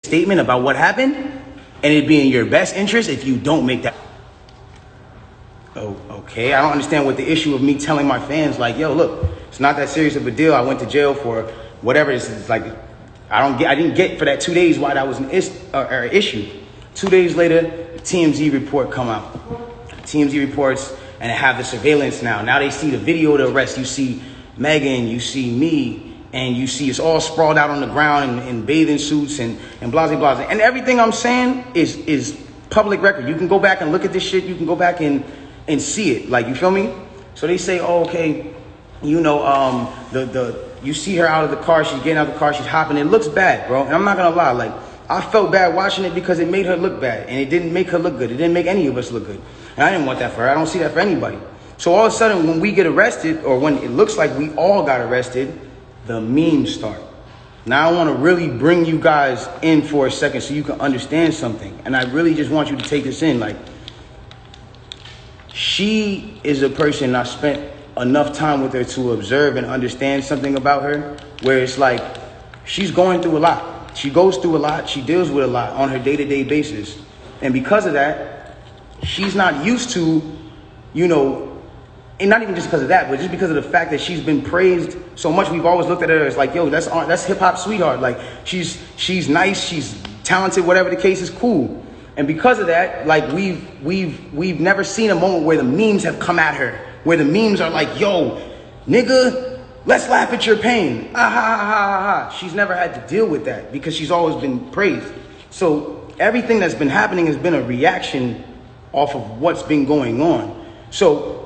statement about what happened, and it'd be in your best interest if you don't make that. Oh, okay. I don't understand what the issue of me telling my fans, like, yo, look, it's not that serious of a deal. I went to jail for whatever this is. Like, I didn't get for that 2 days why that was an issue. 2 days later, the TMZ report come out. TMZ reports, and have the surveillance now. Now they see the video of the arrest. You see Megan, you see me, and you see it's all sprawled out on the ground in bathing suits and blase blase. And everything I'm saying is public record. You can go back and look at this shit. You can go back and see it. Like, you feel me? So they say, oh, okay, you know, you see her out of the car. She's getting out of the car. She's hopping. It looks bad, bro. And I'm not gonna lie. Like, I felt bad watching it because it made her look bad, and it didn't make her look good. It didn't make any of us look good. And I didn't want that for her. I don't see that for anybody. So all of a sudden, when we get arrested, or when it looks like we all got arrested, the memes start. Now I want to really bring you guys in for a second so you can understand something. And I really just want you to take this in. Like, she is a person I spent enough time with her to observe and understand something about her, where it's like she's going through a lot. She goes through a lot. She deals with a lot on her day-to-day basis. And because of that, she's not used to, you know, and not even just because of that, but just because of the fact that she's been praised so much. We've always looked at her as like, yo, that's hip hop sweetheart. Like, she's nice, she's talented, whatever the case is, cool. And because of that, like, we've never seen a moment where the memes have come at her, where the memes are like, yo, nigga, let's laugh at your pain. Ah, ha, ha, ha, ha. She's never had to deal with that because she's always been praised. So everything that's been happening has been a reaction off of what's been going on. So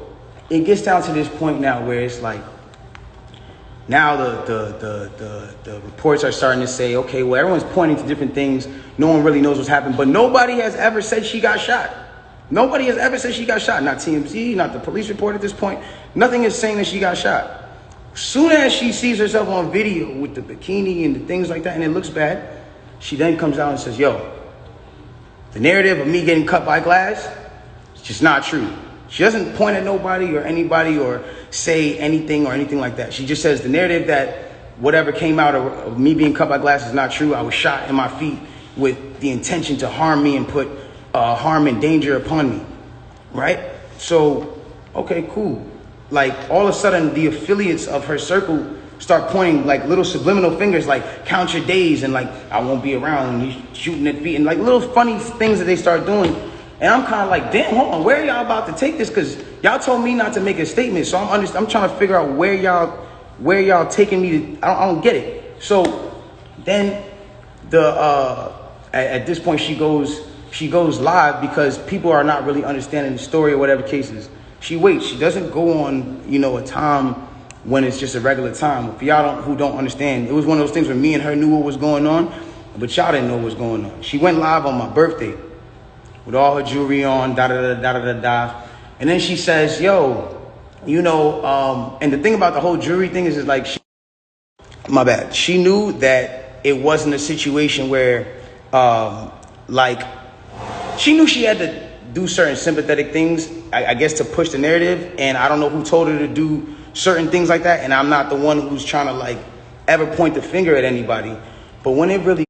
it gets down to this point now where it's like, now the reports are starting to say, okay, well, everyone's pointing to different things. No one really knows what's happened, but nobody has ever said she got shot. Nobody has ever said she got shot. Not TMZ, not the police report at this point. Nothing is saying that she got shot. Soon as she sees herself on video with the bikini and the things like that, and it looks bad, she then comes out and says, yo, the narrative of me getting cut by glass, it's just not true. She doesn't point at nobody or anybody or say anything or anything like that. She just says the narrative that whatever came out of me being cut by glass is not true. I was shot in my feet with the intention to harm me and put harm and danger upon me, right? So, okay, cool. Like, all of a sudden, the affiliates of her circle start pointing like little subliminal fingers, like count your days and like I won't be around and you shooting at feet and like little funny things that they start doing. And I'm kind of like, damn, hold on, where are y'all about to take this? Because y'all told me not to make a statement. So I'm trying to figure out where y'all taking me to. I don't get it. So then at this point she goes live because people are not really understanding the story or whatever cases. She waits. She doesn't go on, you know, a time when it's just a regular time. For y'all who don't understand, it was one of those things where me and her knew what was going on, but y'all didn't know what was going on. She went live on my birthday with all her jewelry on, da-da-da-da-da-da-da. And then she says, yo, you know, and the thing about the whole jewelry thing is like, my bad. She knew that it wasn't a situation where, like, she knew she had to do certain sympathetic things, I guess, to push the narrative. And I don't know who told her to do certain things like that. And I'm not the one who's trying to, like, ever point the finger at anybody. But when it really,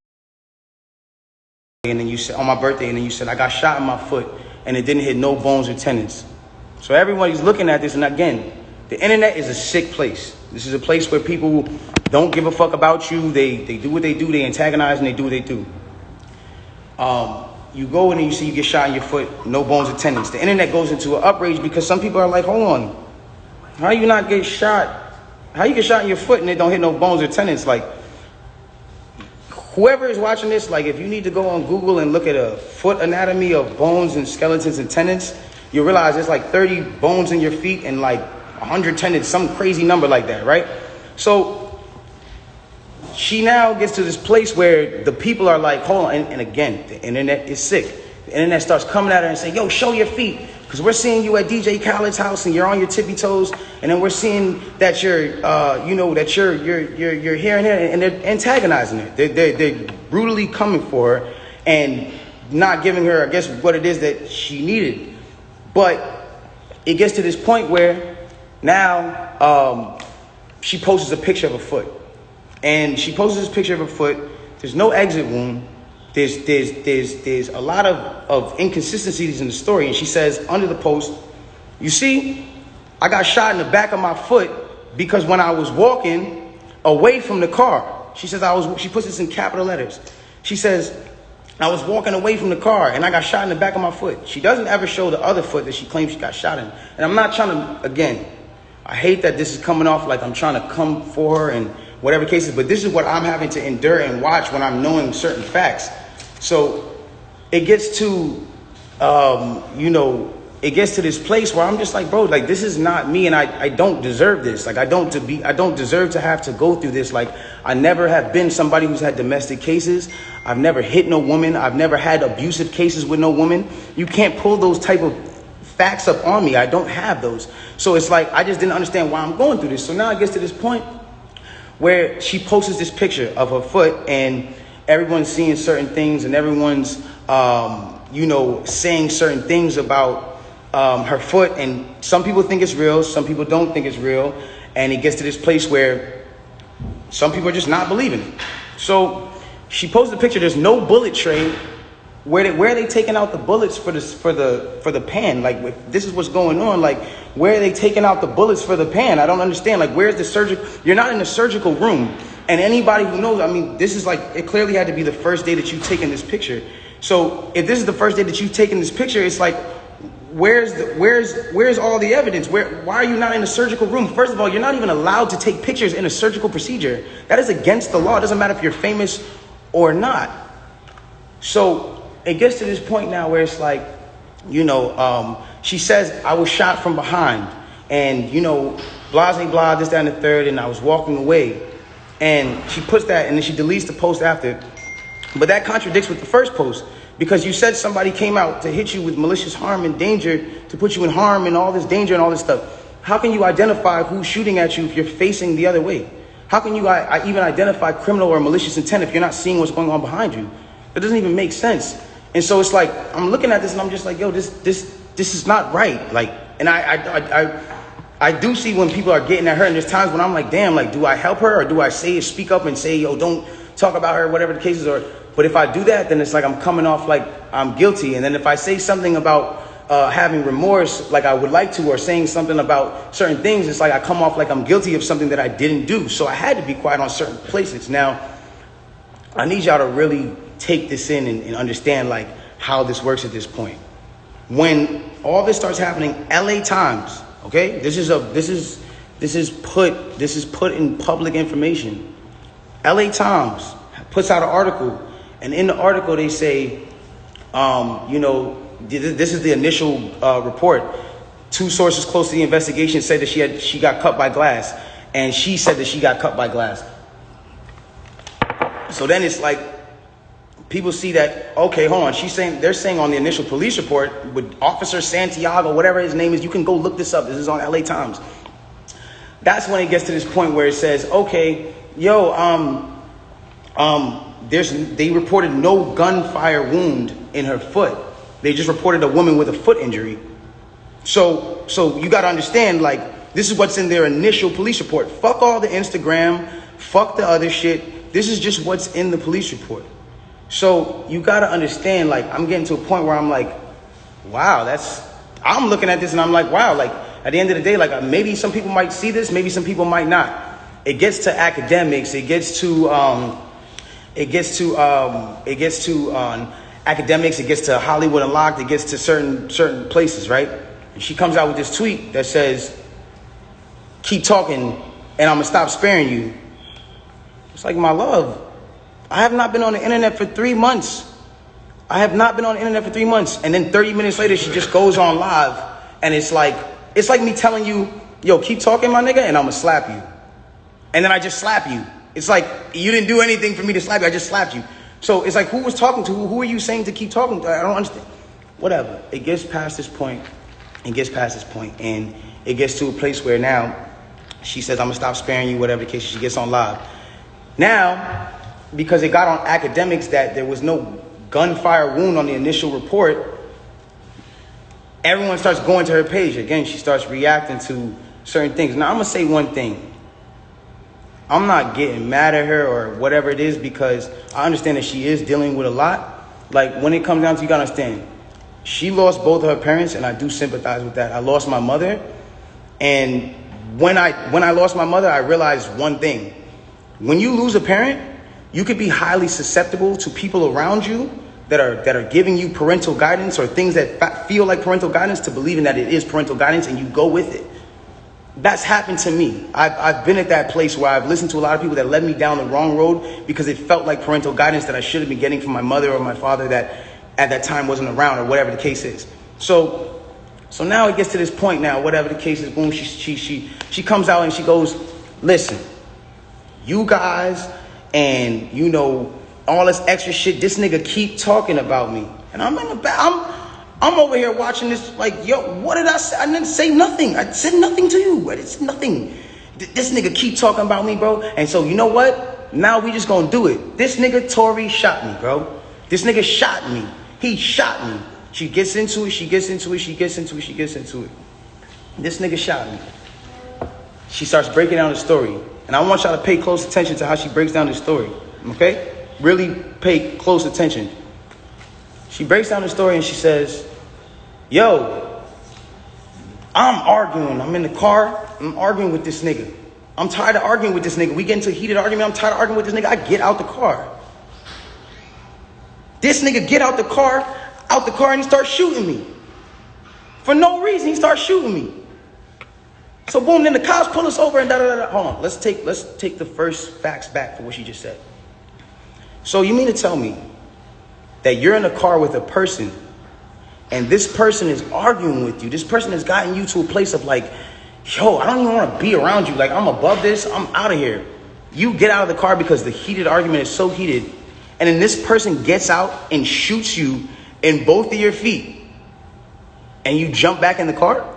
and then you said on my birthday, and then you said I got shot in my foot and it didn't hit no bones or tendons. So everybody's looking at this, and again, the internet is a sick place. This is a place where people don't give a fuck about you. They do what they do, they antagonize, and they do what they do. You go in and you see you get shot in your foot, no bones or tendons. The internet goes into an outrage because some people are like, hold on, how you not get shot? How you get shot in your foot and it don't hit no bones or tendons? Like, whoever is watching this, like, if you need to go on Google and look at a foot anatomy of bones and skeletons and tendons, you realize there's like 30 bones in your feet and like 100 tendons, some crazy number like that, right? So she now gets to this place where the people are like, hold on. And again, the internet is sick. The internet starts coming at her and saying, yo, show your feet. Because we're seeing you at DJ Khaled's house and you're on your tippy toes. And then we're seeing that you're, you know, that you're here and there. And they're antagonizing her. They're brutally coming for her and not giving her, I guess, what it is that she needed. But it gets to this point where now she posts a picture of a foot. And she posts this picture of her foot. There's no exit wound. there's a lot of inconsistencies in the story. And she says under the post, you see, I got shot in the back of my foot because when I was walking away from the car, she says she puts this in capital letters. She says, I was walking away from the car and I got shot in the back of my foot. She doesn't ever show the other foot that she claims she got shot in. And I'm not trying to, again, I hate that this is coming off like I'm trying to come for her and whatever cases, but this is what I'm having to endure and watch when I'm knowing certain facts. So it gets to, it gets to this place where I'm just like, bro, like this is not me, and I don't deserve this. Like I don't deserve to have to go through this. Like I never have been somebody who's had domestic cases. I've never hit no woman. I've never had abusive cases with no woman. You can't pull those type of facts up on me. I don't have those. So it's like I just didn't understand why I'm going through this. So now it gets to this point where she posts this picture of her foot and everyone's seeing certain things and everyone's saying certain things about her foot, and some people think it's real, some people don't think it's real, and it gets to this place where some people are just not believing it. So she posted a picture. There's no bullet tray. Where are they taking out the bullets for the pan? Like if this is what's going on, like where are they taking out the bullets for the pan? I don't understand. Like where's the surgical? You're not in the surgical room, and anybody who knows, I mean, this is like, it clearly had to be the first day that you've taken this picture. So if this is the first day that you've taken this picture, it's like, where's all the evidence? Why are you not in the surgical room? First of all, you're not even allowed to take pictures in a surgical procedure. That is against the law. It doesn't matter if you're famous or not. So it gets to this point now where it's like, she says, I was shot from behind and, blah, blah, blah, this, that, and the third, and I was walking away. And she puts that, and then she deletes the post after. But that contradicts with the first post, because you said somebody came out to hit you with malicious harm and danger, to put you in harm and all this danger and all this stuff. How can you identify who's shooting at you if you're facing the other way? How can you even identify criminal or malicious intent if you're not seeing what's going on behind you? That doesn't even make sense. And so it's like, I'm looking at this and I'm just like, yo, this is not right. Like, and I do see when people are getting at her, and there's times when I'm like, damn, like, do I help her or do I speak up and say, yo, don't talk about her, whatever the cases are. But if I do that, then it's like I'm coming off like I'm guilty. And then if I say something about having remorse, like I would like to, or saying something about certain things, it's like I come off like I'm guilty of something that I didn't do. So I had to be quiet on certain places. Now, I need y'all to really take this in and understand like how this works at this point. When all this starts happening, LA Times, okay, this is put in public information. LA Times puts out an article, and in the article they say, this is the initial report. Two sources close to the investigation said that she got cut by glass, and she said that she got cut by glass. So then it's like, people see that, okay, hold on. They're saying on the initial police report with Officer Santiago, whatever his name is, you can go look this up. This is on LA Times. That's when it gets to this point where it says, okay, they reported no gunfire wound in her foot. They just reported a woman with a foot injury. So you got to understand, like, this is what's in their initial police report. Fuck all the Instagram, fuck the other shit. This is just what's in the police report. So you got to understand, like, I'm getting to a point where I'm like, wow, I'm looking at this and I'm like, wow, like at the end of the day, like maybe some people might see this, maybe some people might not. It gets to academics. It gets to academics. It gets to Hollywood Unlocked. It gets to certain places, right? And she comes out with this tweet that says, keep talking and I'm going to stop sparing you. It's like, my love, I have not been on the internet for 3 months. And then 30 minutes later, she just goes on live. And it's like me telling you, yo, keep talking, my nigga, and I'm going to slap you. And then I just slap you. It's like, you didn't do anything for me to slap you. I just slapped you. So it's like, who was talking to who? Who are you saying to keep talking to? I don't understand. Whatever. It gets past this point. And it gets to a place where now she says, I'm going to stop sparing you, whatever the case. She gets on live. Now, because it got on academics that there was no gunfire wound on the initial report, everyone starts going to her page. Again, she starts reacting to certain things. Now, I'm going to say one thing. I'm not getting mad at her or whatever it is, because I understand that she is dealing with a lot. Like, when it comes down to, you gotta understand, she lost both of her parents, and I do sympathize with that. I lost my mother, and when I lost my mother, I realized one thing. When you lose a parent, you could be highly susceptible to people around you that are giving you parental guidance, or things that feel like parental guidance, to believing that it is parental guidance, and you go with it. That's happened to me. I've been at that place where I've listened to a lot of people that led me down the wrong road because it felt like parental guidance that I should have been getting from my mother or my father that at that time wasn't around, or whatever the case is. So now it gets to this point now, whatever the case is, boom, she comes out and she goes, listen, you guys and, you know, all this extra shit, this nigga keep talking about me. And I'm in the back, I'm over here watching this like, yo, what did I say? I didn't say nothing. I said nothing to you. It's nothing. This nigga keep talking about me, bro. And so, you know what? Now we just gonna do it. This nigga Tory shot me, bro. This nigga shot me. He shot me. She gets into it. This nigga shot me. She starts breaking down the story. And I want y'all to pay close attention to how she breaks down the story. Okay? Really pay close attention. She breaks down the story and she says, yo, I'm arguing. I'm in the car. I'm arguing with this nigga. I'm tired of arguing with this nigga. We get into a heated argument. I'm tired of arguing with this nigga. I get out the car. This nigga get out the car, and he starts shooting me. For no reason, he starts shooting me. So boom, then the cops pull us over and da-da-da-da. Hold on, let's take the first facts back for what she just said. So you mean to tell me that you're in a car with a person, and this person is arguing with you? This person has gotten you to a place of like, yo, I don't even want to be around you. Like, I'm above this. I'm out of here. You get out of the car because the heated argument is so heated, and then this person gets out and shoots you in both of your feet, and you jump back in the car?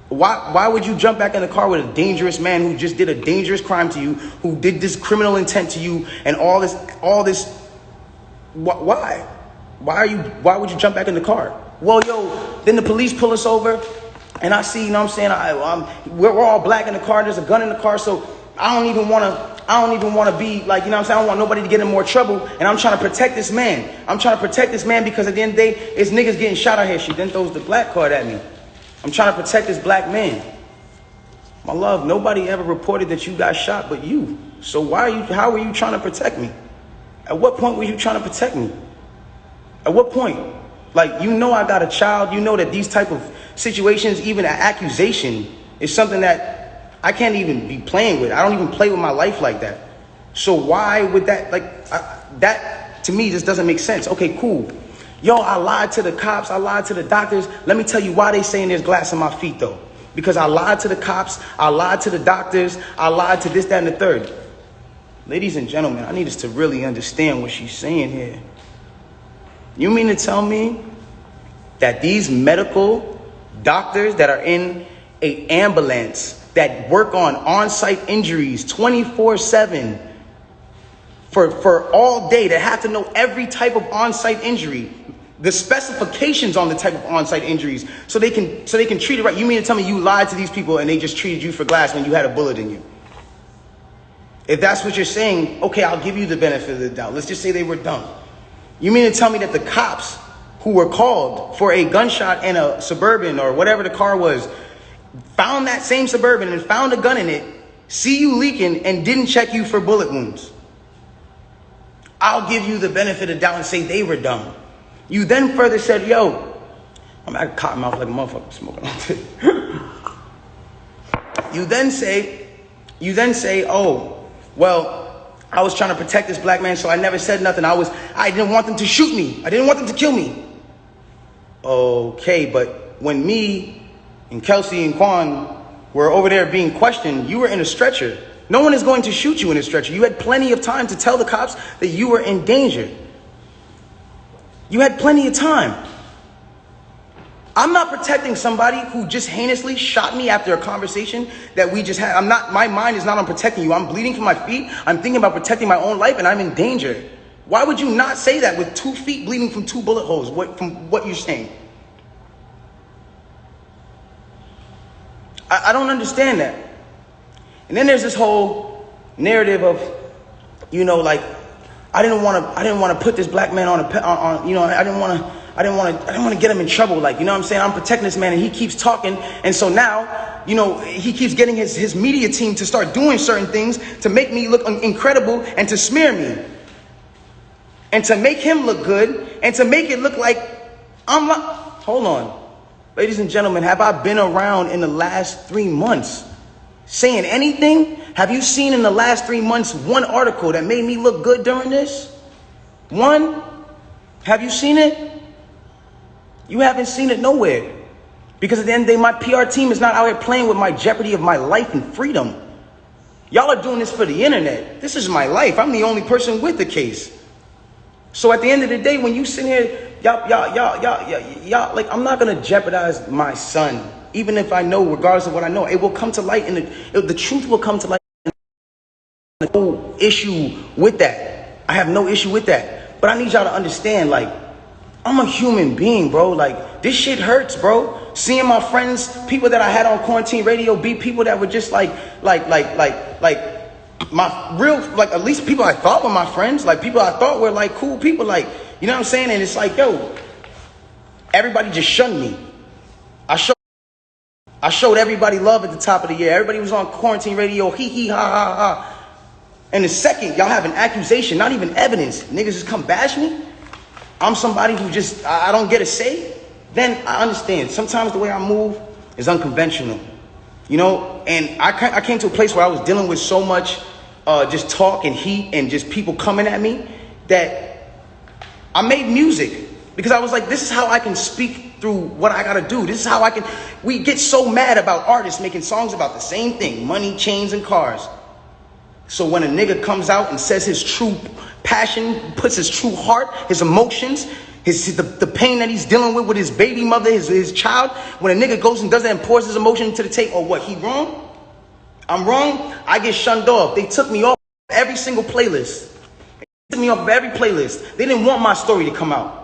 Why would you jump back in the car with a dangerous man who just did a dangerous crime to you, who did this criminal intent to you, and all this? Why? Why would you jump back in the car? Well, yo, then the police pull us over, and I see, you know what I'm saying, we're all black in the car, there's a gun in the car, so I don't even want to be like, you know what I'm saying, I don't want nobody to get in more trouble, and I'm trying to protect this man. Because at the end of the day, it's niggas getting shot out here. She then throws the black card at me. I'm trying to protect this black man. My love, nobody ever reported that you got shot but you. So how are you trying to protect me? At what point were you trying to protect me? At what point? Like, you know I got a child. You know that these type of situations, even an accusation, is something that I can't even be playing with. I don't even play with my life like that. So why would that, that to me just doesn't make sense. Okay, cool. Yo, I lied to the cops. I lied to the doctors. Let me tell you why they saying there's glass in my feet, though. Because I lied to the cops. I lied to the doctors. I lied to this, that, and the third. Ladies and gentlemen, I need us to really understand what she's saying here. You mean to tell me that these medical doctors that are in an ambulance that work on-site injuries 24/7 for all day, that have to know every type of on-site injury, the specifications on the type of on-site injuries, so they can treat it right? You mean to tell me you lied to these people and they just treated you for glass when you had a bullet in you? If that's what you're saying, okay, I'll give you the benefit of the doubt. Let's just say they were dumb. You mean to tell me that the cops who were called for a gunshot in a Suburban or whatever the car was, found that same Suburban and found a gun in it, see you leaking, and didn't check you for bullet wounds? I'll give you the benefit of the doubt and say they were dumb. You then further said, yo, I'm at cotton mouth like a motherfucker smoking all day. You then say, oh, well, I was trying to protect this black man, so I never said nothing. I didn't want them to shoot me. I didn't want them to kill me. Okay, but when me and Kelsey and Quan were over there being questioned, you were in a stretcher. No one is going to shoot you in a stretcher. You had plenty of time to tell the cops that you were in danger. You had plenty of time. I'm not protecting somebody who just heinously shot me after a conversation that we just had. My mind is not on protecting you. I'm bleeding from my feet. I'm thinking about protecting my own life, and I'm in danger. Why would you not say that with 2 feet bleeding from 2 bullet holes, from what you're saying? I don't understand that. And then there's this whole narrative of, you know, like, I didn't want to put this black man on you know, I didn't want to get him in trouble. Like, you know what I'm saying? I'm protecting this man, and he keeps talking. And so now, you know, he keeps getting his media team to start doing certain things to make me look incredible and to smear me and to make him look good and to make it look like I'm not. Hold on. Ladies and gentlemen, have I been around in the last 3 months saying anything? Have you seen in the last 3 months one article that made me look good during this? One? Have you seen it? You haven't seen it nowhere. Because at the end of the day, my PR team is not out here playing with my jeopardy of my life and freedom. Y'all are doing this for the internet. This is my life. I'm the only person with the case. So at the end of the day, when you sit here, y'all, like, I'm not going to jeopardize my son. Even if I know, regardless of what I know, it will come to light, and the truth will come to light. No issue with that. I have no issue with that. But I need y'all to understand, like, I'm a human being, bro. Like, this shit hurts, bro. Seeing my friends, people that I had on quarantine radio, be people that were just like my real, like, at least people I thought were my friends, like people I thought were like cool people, like, you know what I'm saying? And it's like, yo, everybody just shunned me. I showed everybody love at the top of the year. Everybody was on quarantine radio, hee hee ha ha ha. And the second y'all have an accusation, not even evidence, niggas just come bash me, I'm somebody who just, I don't get a say, then I understand. Sometimes the way I move is unconventional, you know? And I came to a place where I was dealing with so much just talk and heat and just people coming at me that I made music. Because I was like, this is how I can speak through what I gotta do. This is how I can, we get so mad about artists making songs about the same thing, money, chains, and cars. So when a nigga comes out and says his true passion, puts his true heart, his emotions, the pain that he's dealing with his baby mother, his child, when a nigga goes and does that and pours his emotion into the tape, or what, he wrong? I'm wrong? I get shunned off. They took me off every single playlist. They took me off of every playlist. They didn't want my story to come out.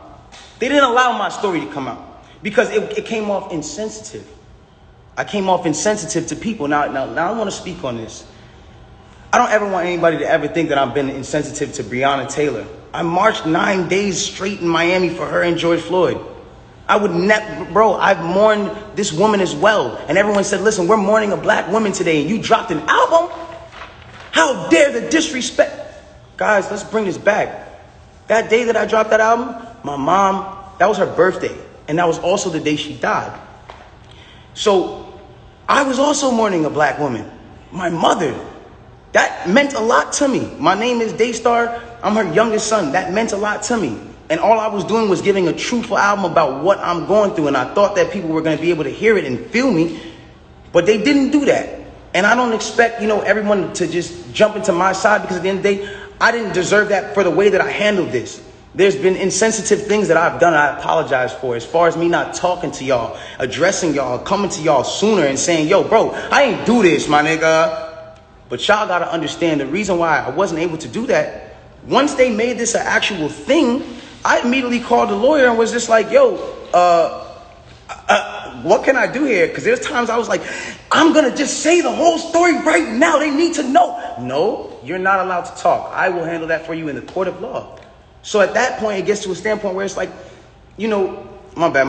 They didn't allow my story to come out because it came off insensitive. I came off insensitive to people. Now I want to speak on this. I don't ever want anybody to ever think that I've been insensitive to Breonna Taylor. I marched 9 days straight in Miami for her and George Floyd. I would never, bro, I've mourned this woman as well. And everyone said, listen, we're mourning a black woman today and you dropped an album? How dare the disrespect? Guys, let's bring this back. That day that I dropped that album, my mom, that was her birthday. And that was also the day she died. So I was also mourning a black woman, my mother. That meant a lot to me. My name is Daystar. I'm her youngest son. That meant a lot to me. And all I was doing was giving a truthful album about what I'm going through. And I thought that people were going to be able to hear it and feel me. But they didn't do that. And I don't expect, you know, everyone to just jump into my side, because at the end of the day, I didn't deserve that for the way that I handled this. There's been insensitive things that I've done I apologize for. As far as me not talking to y'all, addressing y'all, coming to y'all sooner and saying, yo, bro, I ain't do this, my nigga. But y'all got to understand the reason why I wasn't able to do that. Once they made this an actual thing, I immediately called the lawyer and was just like, yo, what can I do here? Because there's times I was like, I'm going to just say the whole story right now. They need to know. No, you're not allowed to talk. I will handle that for you in the court of law. So at that point, it gets to a standpoint where it's like, you know, my bad.